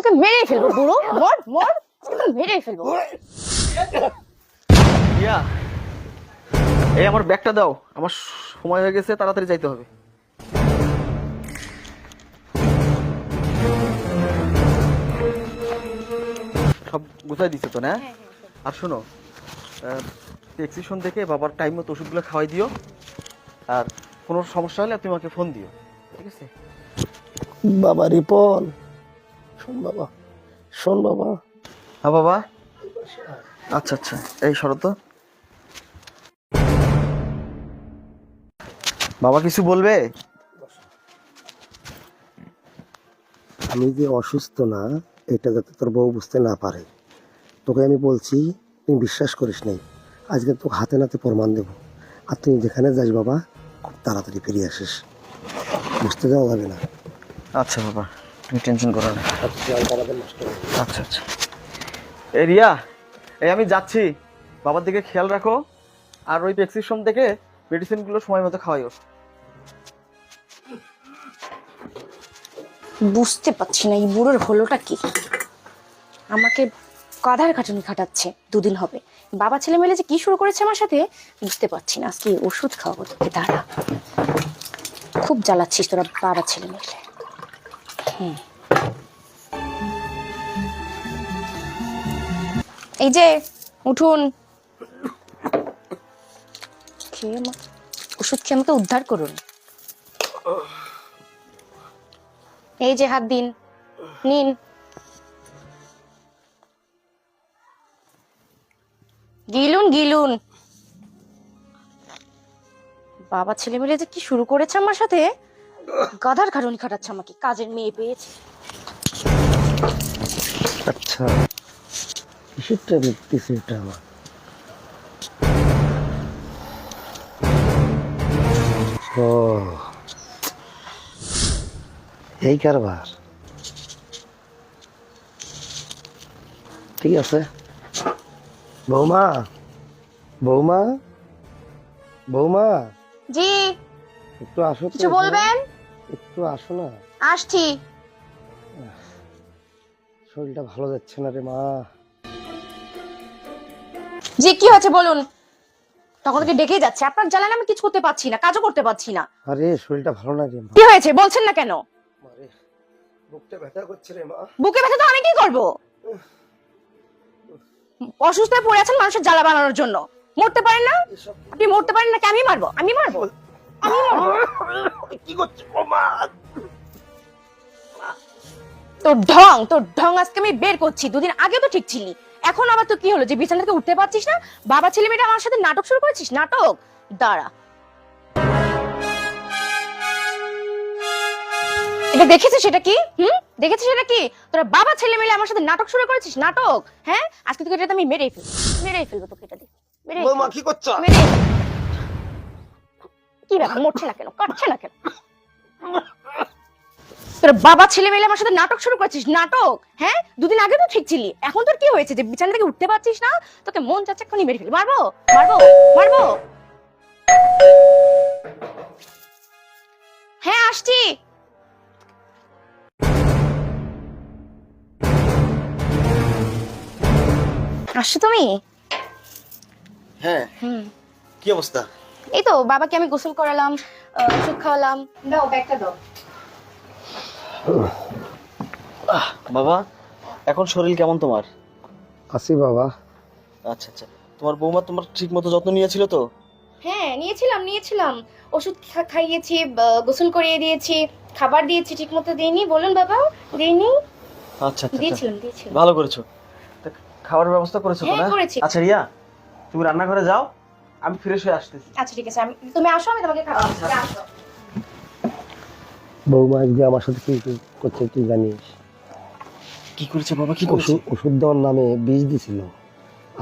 তোকে মেরেই ফেলবো বুড়ো, মর মর, তোকে মেরেই ফেলবো। ইয়া, এই আমার ব্যাগটা দাও, আমার সময় হয়ে গেছে, তাড়াতাড়ি যাইতে হবে। সব গুছাই দিছে তো না? আর শোনো, প্রেসক্রিপশন দেখে বাবার টাইম মতো ওষুধগুলো খাওয়াই দিও, আর কোনো সমস্যা হলে তুমি আমাকে ফোন দিও, ঠিক আছে? বাবা রিপন, শোন বাবা, শোন বাবা। হ্যাঁ বাবা। আচ্ছা আচ্ছা, এই শরৎ, বাবা কিছু বলবে? আমি যে অসুস্থ না, এটা যাতে তোর বউ বুঝতে না পারে, তোকে আমি বলছি, তুই বিশ্বাস করিস নাই। আজকে তোকে হাতে নাতে প্রমাণ দেবো, আর তুই যেখানে যাস বাবা খুব তাড়াতাড়ি ফিরে আসিস, বুঝতে দেওয়া যাবে না। আচ্ছা বাবা, তুমি টেনশন করো না। নষ্ট হবে। আচ্ছা আচ্ছা। এই রিয়া, এই আমি যাচ্ছি, বাবার দিকে খেয়াল রাখো, আর ওই প্রেসক্রিপশন থেকে মেডিসিনগুলো সময় মতো খাওয়াইও। বুঝতে পারছি না এই বুড়োর হলোটা কি। আমাকে কাঁধার খাটুনি খাটাচ্ছে, দুদিন হবে। বাবা ছেলে মিলে যে কি শুরু করেছে আমার সাথে বুঝতে পারছি না। আজকে ওষুধ খাওয়াবো তোকে, দাঁড়া। খুব জ্বালাচ্ছিস তোরা বাবা ছেলে মিলে। এই যে উঠুন, খেয়ে ওষুধ খেয়ে আমাকে উদ্ধার করুন। এই যে হাত দিন, নিন। গিলুন গিলুন। বাবা ছেলে মিলে যে কি শুরু করেছে আমার সাথে, গাধার খাটুনি খাটাচ্ছে আমাকে, কাজের মেয়ে পেয়েছে। আচ্ছা, কিসেরটা দেখতেছি এটা আমার? ও, এই কারবার, ঠিক আছে। বৌমা, বৌমা, বৌমা, জি, একটু আসো তো কিছু এখানে। বলবেন? একটু আসো না, আসছি। শরীরটা ভালো যাচ্ছে না রে মা। জি, কি হয়েছে বলুন। তখন থেকে ডেকেই যাচ্ছে, আপনার জ্বালায় আমি কিছু করতে পারছি না, কাজও করতে পারছি না। আরে শরীরটা ভালো না রে মা। কি হয়েছে বলছেন না কেন? আরে বুকটা ব্যথা করছে রে মা। বুকে ব্যথা তো আমি কি করব? অসুস্থ হয়ে পড়ে আছেন মানুষের জ্বালা বানানোর জন্য। মরতে পারেন না? আপনি মরতে পারেন নাকি আমি মারবো? আমি মারবো, আমি মারবো। কি করছিস বৌমা? তোর ঢং আজকে আমি বের করছি। দুদিন আগে তো ঠিক ছিলি, এখন আবার তো কি হলো যে বিছানা থেকে উঠতে পারছিস না? বাবা ছেলে মেয়েটা আমার সাথে নাটক শুরু করেছিস, নাটক। দাঁড়া, এটা দেখেছিস সেটা কি? দেখেছিস সেটা কি? তোরা বাবা ছেলে মিলে আমার সাথে নাটক শুরু করেছিস, নাটক। হ্যাঁ, আজকে তোকে এটা আমি মেরেই ফেলবো, মেরেই ফেলবো তোকে এটা দিয়ে, মেরেই বৌমা ফেলবো, কি করছো? মেরেই ফেলবো। কি ব্যাপার, মরছে না কেন, কাটছে না কেন? তোর বাবা ছেলে মিলে আমার সাথে নাটক শুরু করেছিস, নাটক। হ্যাঁ, দুদিন আগে তো ঠিক ছিলি, এখন তোর কি হয়েছে যে বিছানা থেকে উঠতে পারছিস না? তোকে মন চাচ্ছে এক্ষুনি মেরে ফেলি। মারবো, মারবো, মারবো। হ্যাঁ, আসছি। আসছো তুমি? হ্যাঁ, কি অবস্থা? এই তো বাবাকে আমি গোসল করালাম, ওষুধ খাওয়ালাম। দাও ব্যাগটা দাও। বাবা, এখন শরীর কেমন তোমার? আসি বাবা। আচ্ছা আচ্ছা, তোমার বৌমা তোমার ঠিক মতো যত্ন নিয়েছিল তো? হ্যাঁ, নিয়েছিলাম। ওষুধ খাইয়েছি, গোসল করিয়ে দিয়েছি, খাবার দিয়েছি ঠিক মতো। দিইনি বলুন বাবা? দিইনি? আচ্ছা আচ্ছা, দিয়েছিলাম। ভালো করেছো। তা খাবারের ব্যবস্থা করেছো তো হ্যাঁ, না? করেছি। আচ্ছা রিয়া, তুমি রান্নাঘরে যাও, আমি ফ্রেশ হয়ে আসতেছি। আচ্ছা ঠিক আছে, তুমি আসো, আমি তোমাকে খাওয়াচ্ছি। আসো। বৌমা আজকে আমার সাথে কি করছে তুই জানিস? কি করেছে বাবা, কি করেছে? ওষুধ দেওয়ার নামে বিষ দিছিল,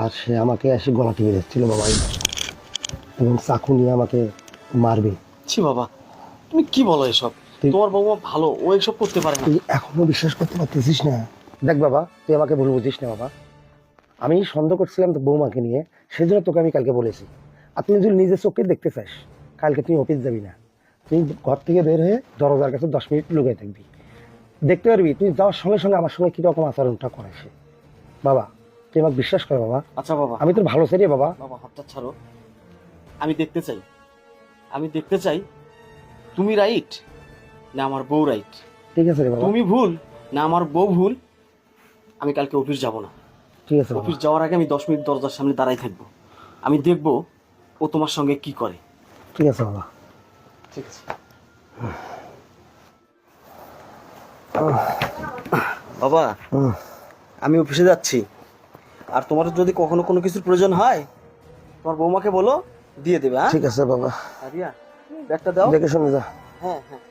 আর সে আমাকে এসে গলা টিপে যাচ্ছিল বাবা, এবং চাকু নিয়ে আমাকে মারবে। ছি বাবা, তুমি কি বলো এসব? তোমার বৌমা ভালো, ও এসব করতে পারে না। তুই এখনো বিশ্বাস করতে পারতেছিস না? দেখ বাবা, তুই আমাকে ভুল বুঝিস না বাবা। আমি সন্দেহ করছিলাম তো বৌমাকে নিয়ে, সেজন্য তোকে আমি কালকে বলেছি। আর তুই যদি নিজের চোখে দেখতে চাস, কালকে তুই অফিস যাবি না, তুই ঘর থেকে বের হয়ে দরজার কাছে 10 মিনিট লুকিয়ে থাকবি। দেখতে পারবি তুই যাওয়ার সঙ্গে সঙ্গে আমার সঙ্গে কিরকম আচরণটা করে সে। বাবা তুই আমাকে বিশ্বাস কর বাবা, আচ্ছা বাবা, আমি তোর ভালো চাই রে বাবা। বাবা হাতটা ছাড়ো। আমি দেখতে চাই তুমি রাইট না আমার বউ রাইট, ঠিক আছে রে বাবা, তুমি ভুল না আমার বউ ভুল। আমি কালকে অফিস যাব না। ঠিক আছে বাবা। অফিস যাওয়ার আগে আমি 10 মিনিট দরজার সামনে দাঁড়াই থাকবো। আমি দেখবো ও তোমার সঙ্গে কি করে। ঠিক আছে বাবা। ঠিক আছে বাবা, আমি অফিসে যাচ্ছি। আর তোমার যদি কখনো কোনো কিছুর প্রয়োজন হয় তোমার বৌমাকে বলো, দিয়ে দেবে। হ্যাঁ ঠিক আছে বাবা, রিয়া ব্যাগটা দাও। দেখে শুনে যা। হ্যাঁ হ্যাঁ।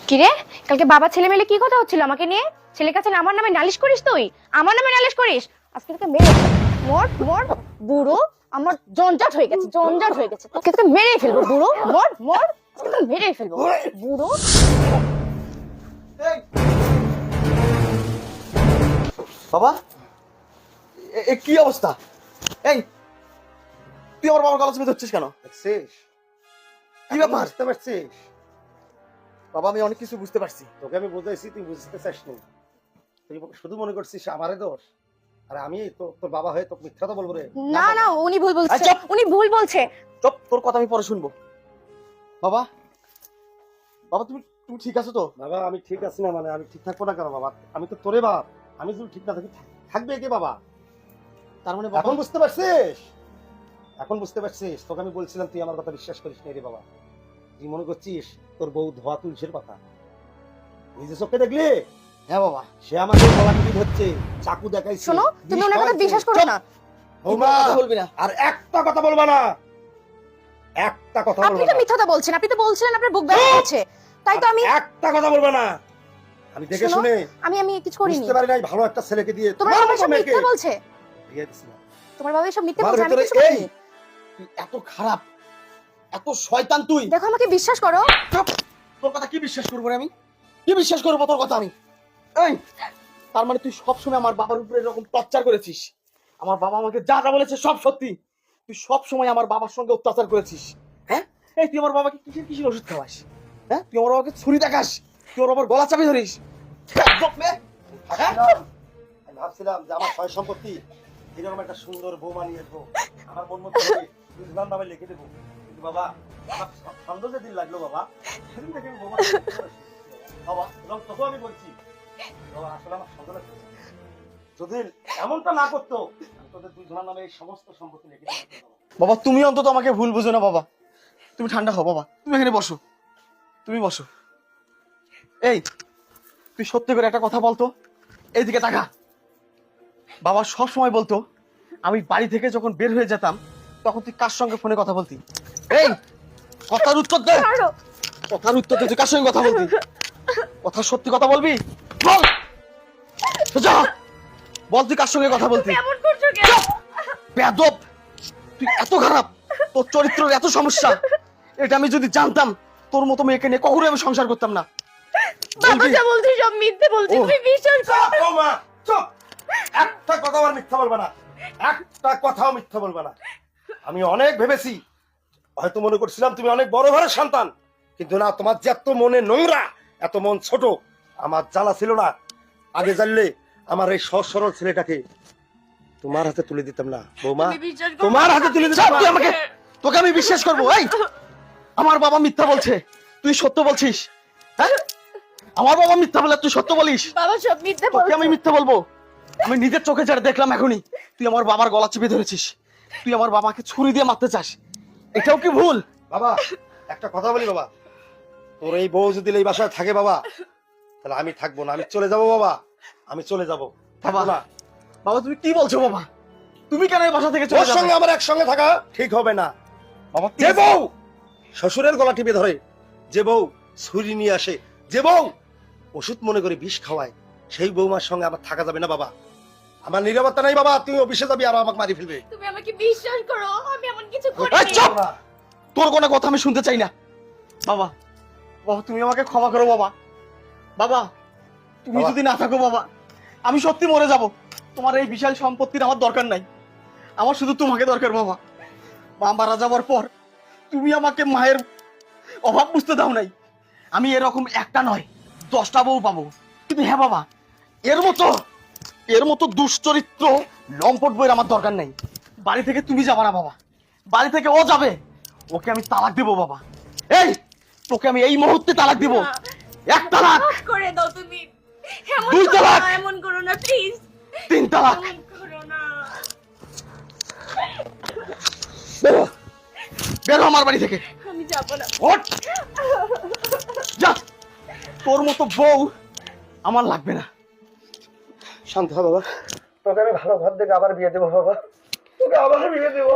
কিরে, কালকে বাবা ছেলে মিলে কি কথা হচ্ছিল আমাকে নিয়ে? ছেলের কাছে আমার নামে নালিশ করিস তুই? আমার নামে নালিশ করিস? আজকে তোকে মেরে মোর মোর বুড়ো, আমার জঞ্জাট হয়ে গেছে, জঞ্জাট হয়ে গেছে। তোকে তোকে মেরেই ফেলবো বুড়ো, মোর মোর আজকে তোকে মেরেই ফেলবো বুড়ো। বাবা এ কি অবস্থা? এই তুই আমার বাবার গলা চেপে ধরছিস কেন? দেখছিস কি ব্যাপার? বুঝতে পারছিস? বাবা আমি অনেক কিছু বুঝতে পারছি। তোকে আমি বুঝাইছি, তুই বুঝতে চাস না। তুই শুধু মনে করছিস আমারে দোষ, আর আমি তোর বাবা হয়ে তোকে মিথ্যা তো বলবো রে? না না, উনি ভুল বলছে, আচ্ছা। উনি ভুল বলছে। চুপ, তোর কথা আমি পরে শুনবো। বাবা বাবা তুমি তুমি ঠিক আছো তো? বাবা আমি ঠিক আছি না, মানে আমি ঠিক থাকবো না কেন বাবা? আমি তো তোরে বাপ, আমি যদি ঠিক না থাকি থাকবে কে বাবা? তার মানে এখন বুঝতে পারছিস? এখন বুঝতে পারছিস? তোকে আমি বলছিলাম তুই আমার কথা বিশ্বাস করিস না রে বাবা। তুই মনে করছিস তোর বউ ধোয়া তুলসের কথা? নিজে চোখে দেখলি? হ্যাঁ বাবা। সে আমাকে গলা টিপি ধরছে, চাকু দেখাইছে। শোনো, তুমি ওনার কথা বিশ্বাস করো না। বৌমা, কথা বলবি না। আর একটা কথা বলবা না, একটা কথা আপনি বলবা তো না, মিথ্যাটা বলছেন, আপনি তো বলছিলেন আপনার বুক ব্যথা করছে, তাই তো আমি একটা কথা বলবা না। আমি দেখে শোনো, শুনে আমি কিছু করিনি। বুঝতে পারি নাই ভালো একটা ছেলেকে দিয়ে তোমার বাবা সব মিথ্যা বলছে, বিয়ে দিছিলাম। তোমার বাবা সব মিথ্যা আমার বলছে, আমি ভেতরে কিছু করিনি। তুই এত খারাপ, এত শয়তান তুই। দেখো আমাকে বিশ্বাস করো। চুপ, তোর কথা কি বিশ্বাস করবো রে আমি? কি বিশ্বাস করবো তোর কথা আমি? এই তার মানে তুই সবসময় আমার বাবার উপরে এরকম টর্চার করেছিস? আমার বাবা আমাকে যা যা বলেছে সব সত্যি? তুই সব সময় আমার বাবার সঙ্গে অত্যাচার করেছিস? হ্যাঁ, এই তুই আমার বাবাকে কিসের কিসের ওষুধ খাওয়াস? হ্যাঁ, তুই আমার বাবাকে ছুরি দেখাস, তুই আমার বাবার গলা চাপে ধরিস। হ্যাঁ? আমি ভাবছিলাম যে আমার সয় সম্পত্তি এরকম একটা সুন্দর বৌমা নিয়ে আসবো, আমার মন মতো হবে, দুজনের নামে লিখে দেবো। কিন্তু বাবা আমার সন্দেহ দিন লাগলো বাবা, সেদিন থেকে আমি বৌমা বাবা, এবং তোকেও আমি বলছি বাবা, আসলে আমার সন্দেহ লাগছে। যদি এমনটা না করতো আমি তোদের দুজনের নামে এই সমস্ত সম্পত্তি লিখে দিতাম বাবা। বাবা তুমি অন্তত আমাকে ভুল বুঝো না বাবা। তুমি ঠান্ডা হও বাবা, তুমি এখানে বসো, তুমি বসো। এই তুই সত্যি করে একটা কথা বলতো, এইদিকে তাকা। বাবা সব সময় বলতো আমি বাড়ি থেকে যখন বের হয়ে যেতাম তখন তুই কার সঙ্গে ফোনে কথা বলতি? এই কথার উত্তর দে, কথার উত্তর দে, তুই কার সঙ্গে কথা বলতি? কথা সত্যি কথা বলবি, বল সোজা হ। বল তুই কার সঙ্গে কথা বলতি? এমন করছো কেন? চুপ! বেয়াদব! তুই এত খারাপ, তোর চরিত্রের এত সমস্যা, এটা আমি যদি জানতাম তোর মতো মেয়েকে নিয়ে কখনোই আমি সংসার করতাম না। বাবা যা বলছি সব মিথ্যে বলছি, ও। তুমি বিশ্বাস করো। চুপ বৌমা, চুপ! একটা কথা আমার মিথ্যা বলবে না, একটা কথাও মিথ্যা বলবে না। আমি অনেক ভেবেছি, হয়তো মনে করছিলাম তুমি অনেক বড় ঘরের সন্তান, কিন্তু না, তোমার যে এত মনে নোংরা, এত মন ছোট, আমার জানা ছিল না। আগে জানলে আমার এই সহজ সরল ছেলেটাকে তোমার হাতে তুলে দিতাম না বৌমা, তুমি বিশ্বাস করো। তোমার হাতে তুলে চুপ, দিতাম তুই না। আমাকে, তোকে আমি বিশ্বাস করবো? এই আমার বাবা মিথ্যা বলছে, তুই সত্য বলছিস? হ্যাঁ, আমার বাবা মিথ্যা বলে তুই সত্য বলিস? বাবা সব মিথ্যে তোকে বলছে। আমি মিথ্যা বলবো? আমি নিজের চোখে যারা দেখলাম এখনই, তুই আমার বাবার গলা চেপে ধরেছিস, তুই আমার বাবাকে ছুরি দিয়ে মারতে চাস, এটাও কি ভুল? বাবা একটা কথা বলি বাবা, তোর এই বউ যদি এই বাসায় থাকে বাবা, তাহলে আমি থাকবো না, আমি চলে যাব বাবা, আমি চলে যাব। থাকবো না। বাবা তুমি কি বলছো বাবা? তুমি কেন এই বাসা থেকে চলে তোর যাবে? সঙ্গে আমার একসঙ্গে থাকা ঠিক হবে না। বাবা যে বউ শ্বশুরের গলা টিপে ধরে, যে বউ ছুরি নিয়ে আসে, যে বউ ওষুধ মনে করে বিষ খাওয়ায়, সেই বৌমার সঙ্গে আমার থাকা যাবে না বাবা। আমার নিরাপত্তা নাই বাবা, তুই অফিসে যাবি আর আমাকে মারি ফেলবে। তুমি আমাকে বিশ্বাস করো, আমি এমন কিছু এই করিনি। চুপ! তোর কোনো কথা আমি শুনতে চাই না। বাবা, বাবা তুমি আমাকে ক্ষমা করো বাবা। বাবা তুমি বাবা। যদি না থাকো বাবা, আমি সত্যি মরে যাব। তোমার এই বিশাল সম্পত্তির আমার দরকার নাই, আমার শুধু তোমাকে দরকার বাবা। মা মারা যাওয়ার পর তুমি আমাকে মায়ের অভাব বুঝতে দাও নাই। আমি এরকম একটা নয় 10টা বউ পাবো, কিন্তু হ্যাঁ বাবা, এর মতো দুশ্চরিত্র লম্পট বইয়ের আমার দরকার নেই। বাড়ি থেকে তুমি যাবা না বাবা, বাড়ি থেকে ও যাবে, ওকে আমি তালাক দেবো বাবা। এই তোকে আমি এই মুহূর্তে তালাক দেবো, এক তালাক, মাফ করে দাও তুমি, এমন 2 করো তালাক, না, এমন করো না প্লিজ, 3 তালাক। এমন করো না। বেরো, বেরো আমার বাড়ি থেকে। আমি যাবো না। ওঠ, যা, তোর মতো বউ আমার লাগবে না। শান্ত হ বাবা, তোকে আমি ভালো ঘর থেকে আবার বিয়ে দেবো বাবা, তোকে আবার বিয়ে দেবো।